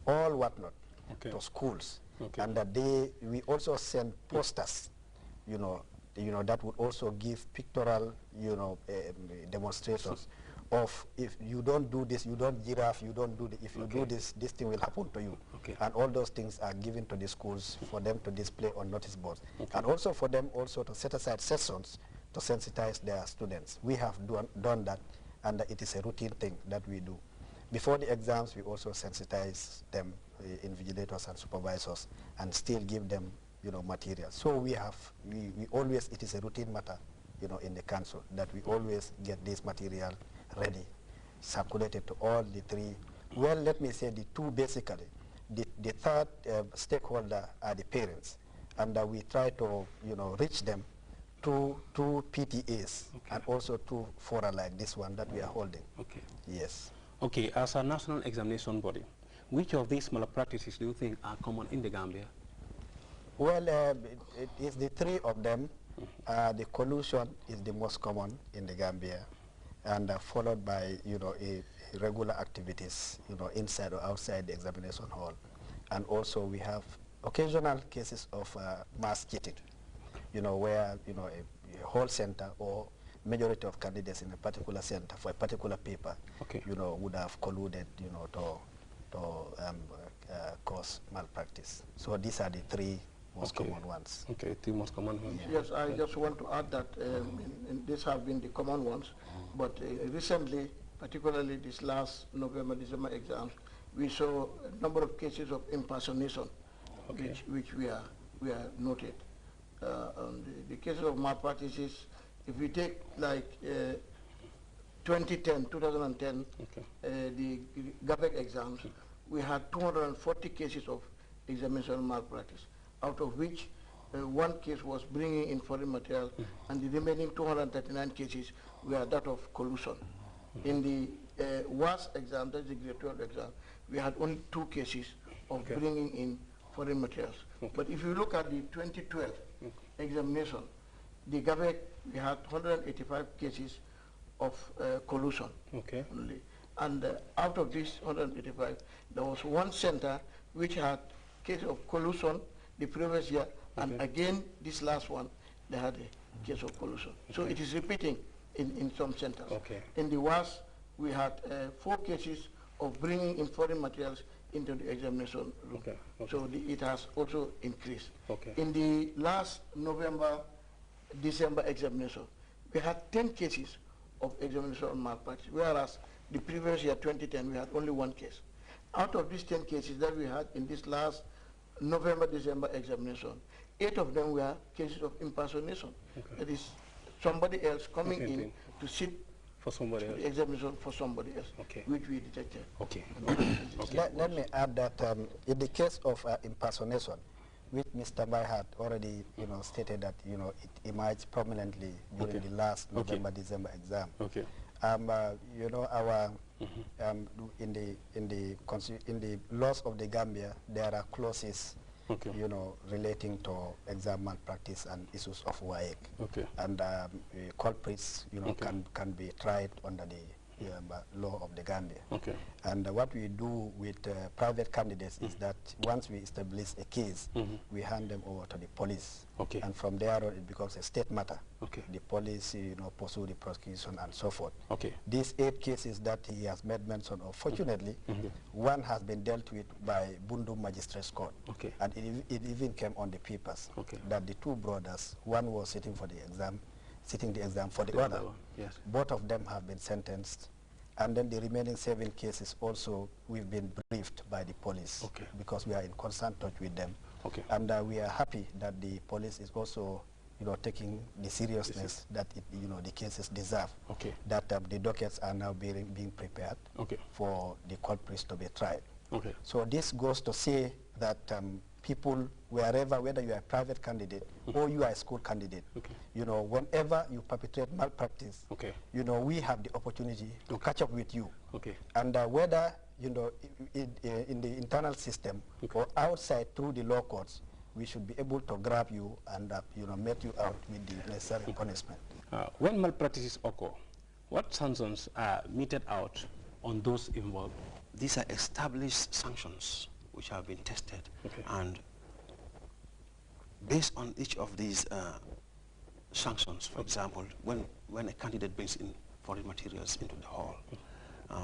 all whatnot to schools, and that we also send posters, that would also give pictorial, demonstrations of if you don't do this, you don't giraffe, you don't do this, if you do this, this thing will happen to you. And all those things are given to the schools for them to display on notice boards. And also for them also to set aside sessions to sensitize their students. We have done that, and it is a routine thing that we do. Before the exams, we also sensitize them, invigilators and supervisors, and still give them, material. So we always, it is a routine matter, in the council, that we always get this material ready, circulated to all the three. Well, let me say the two basically. The third stakeholder are the parents, and we try to, reach them through PTAs and also through fora like this one that we are holding. Yes. Okay, as a national examination body, which of these malpractices do you think are common in the Gambia? Well, it is the three of them. The collusion is the most common in the Gambia, and followed by, irregular activities, inside or outside the examination hall. And also we have occasional cases of mass cheating, where, a whole center or majority of candidates in a particular center for a particular paper, would have colluded, to cause malpractice. So these are the three most common ones. Okay, three most common ones. Yes, I just want to add that these have been the common ones, but recently, particularly this last November, December exams, we saw a number of cases of impersonation, which we are noted. The cases of malpractices, if we take like 2010, the GABEC exams, we had 240 cases of examination malpractice, out of which one case was bringing in foreign material, and the remaining 239 cases were that of collusion. In the WAS exam, that's the grade 12 exam, we had only 2 cases of bringing in foreign materials. But if you look at the 2012 examination, the GABEC, we had 185 cases of collusion only. And out of these 185, there was one center which had case of collusion the previous year, and again this last one, they had a case of collusion. So it is repeating in some centers. In the WAS, we had 4 cases of bringing in foreign materials into the examination room. So it has also increased. In the last November, December examination, we had 10 cases of examination malpractice, whereas the previous year, 2010, we had only 1 case. Out of these 10 cases that we had in this last November, December examination, 8 of them were cases of impersonation. That is somebody else coming in to sit for somebody else. Examination for somebody else, which we detected. Let me add that in the case of impersonation, which Mr. Bai had already, stated that, it emerged prominently during the last November, December exam. Our in the laws of the Gambia, there are clauses, relating to exam malpractice and issues of WAEC. And culprits, can be tried under the law of the Gambia. And what we do with private candidates is that once we establish a case, we hand them over to the police. And from there on, it becomes a state matter. The police, pursue the prosecution and so forth. These 8 cases that he has made mention of, fortunately, one has been dealt with by Bundu Magistrates Court. And it even came on the papers that the 2 brothers, one was sitting the exam for the other. Both of them have been sentenced, and then the remaining 7 cases also we've been briefed by the police because we are in constant touch with them. And we are happy that the police is also, taking the seriousness that the cases deserve. That the dockets are now being prepared for the culprits to be tried. So this goes to say that people, wherever, whether you are a private candidate or you are a school candidate, whenever you perpetrate malpractice, we have the opportunity to catch up with you. And whether, in the internal system or outside through the law courts, we should be able to grab you and, make you out with the necessary punishment. When malpractices occur, what sanctions are meted out on those involved? These are established sanctions. which have been tested, and based on each of these sanctions, for example, when a candidate brings in foreign materials into the hall,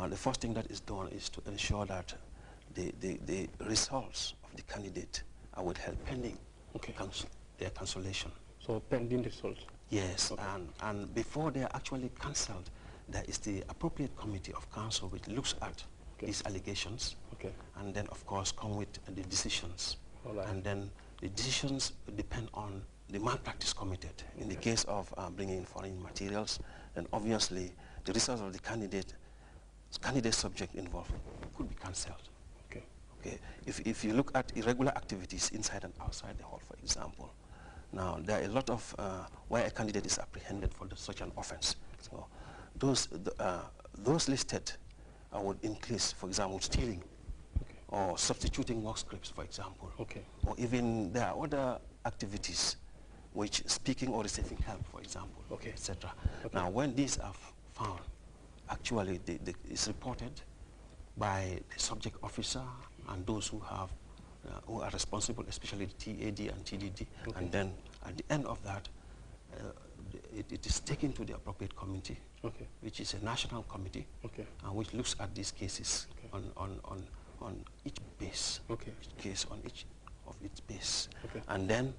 the first thing that is done is to ensure that the results of the candidate are withheld pending their cancellation. So pending results? Yes, and before they are actually cancelled, there is the appropriate committee of council which looks at these allegations, and then of course come with the decisions. And then the decisions depend on the malpractice committed. In the case of bringing in foreign materials, then obviously the results of the candidate subject involved could be cancelled. If you look at irregular activities inside and outside the hall, for example, now there are a lot of where a candidate is apprehended for such an offense. So those listed would include, for example, stealing or substituting work scripts, for example. Or even there are other activities which speaking or receiving help, for example, etc. Now, when these are found, actually it's reported by the subject officer and those who have who are responsible, especially the TAD and TDD, and then at the end of that, it is taken to the appropriate committee, which is a national committee, which looks at these cases on each base, each case on each of its base, and then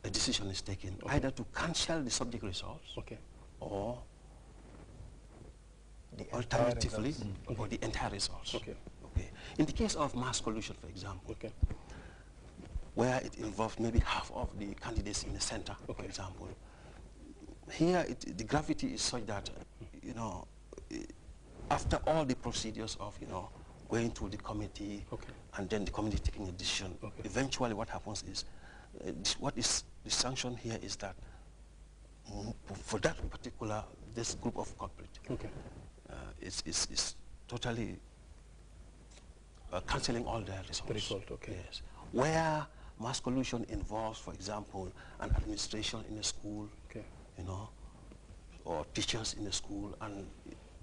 a decision is taken either to cancel the subject results or alternatively or the entire results. In the case of mass collusion, for example, where it involves maybe half of the candidates in the center, for example, here the gravity is such that, you know, after all the procedures of, you know, going through the committee and then the committee taking a decision, eventually what happens is, what is the sanction here is that for that particular, this group of culprit, is totally cancelling all their results. Yes. Where mass collusion involves, for example, an administration in a school, you know, or teachers in a school, and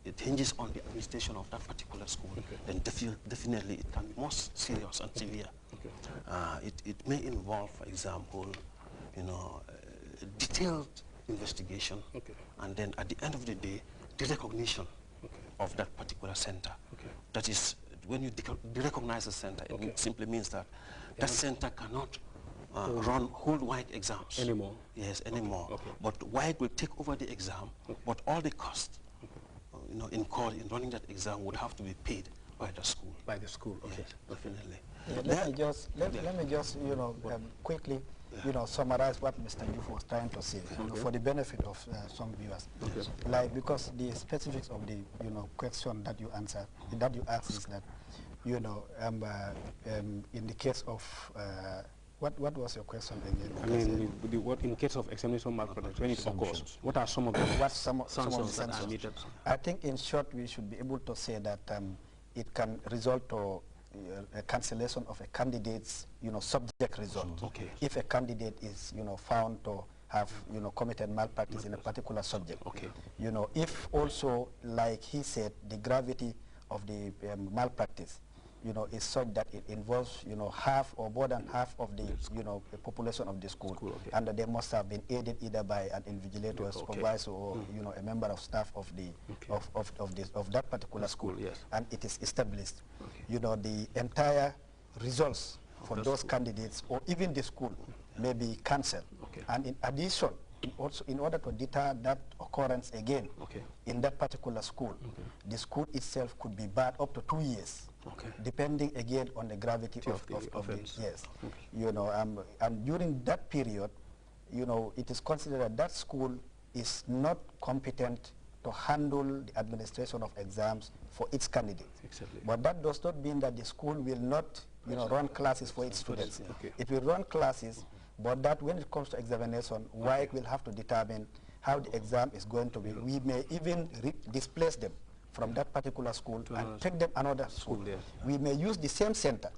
it hinges on the administration of that particular school, then definitely it can be more serious and severe. It may involve, for example, you know, detailed investigation, and then at the end of the day, the recognition of that particular center. That is, when you recognize a center, it simply means that that center cannot hold WIC exams anymore. Yes, anymore. But WIC will take over the exam, but all the costs, you know, incurred in running that exam would have to be paid by the school. By the school, yes, definitely. Let me just, you know, quickly, you know, summarize what Mr. Yuf was trying to say, you know, for the benefit of some viewers. Like, because the specifics of the, you know, question that you answered, that you asked is that, you know, in the case of, what was your question again? I mean, what in case of examination malpractice, when it occurs, what are some of the sanctions that are needed? I think, in short, we should be able to say that it can result to a cancellation of a candidate's, you know, subject result. If a candidate is, you know, found to have, you know, committed malpractice in a particular subject. You know, if also, like he said, the gravity of the malpractice, you know, is such that it involves, you know, half or more than half of the, you know, the population of the school, and that they must have been aided either by an invigilator, supervisor, or you know, a member of staff of the of that particular school, and it is established. You know, the entire results for those candidates or even the school may be cancelled, and in addition, also in order to deter that occurrence again in that particular school, the school itself could be barred up to 2 years. Depending again on the gravity of the offense. You know, and during that period, you know, it is considered that that school is not competent to handle the administration of exams for its candidates. But that does not mean that the school will not, you know, run classes for its students. It will run classes, but that when it comes to examination, WIC will have to determine how the exam is going to be. We may even displace them from that particular school and take them another school. We may use the same center,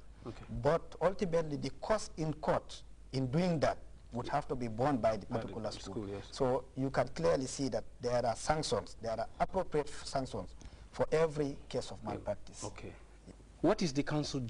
but ultimately the cost in court in doing that would have to be borne by the particular school. So you can clearly see that there are sanctions, there are appropriate sanctions for every case of malpractice. What is the council doing?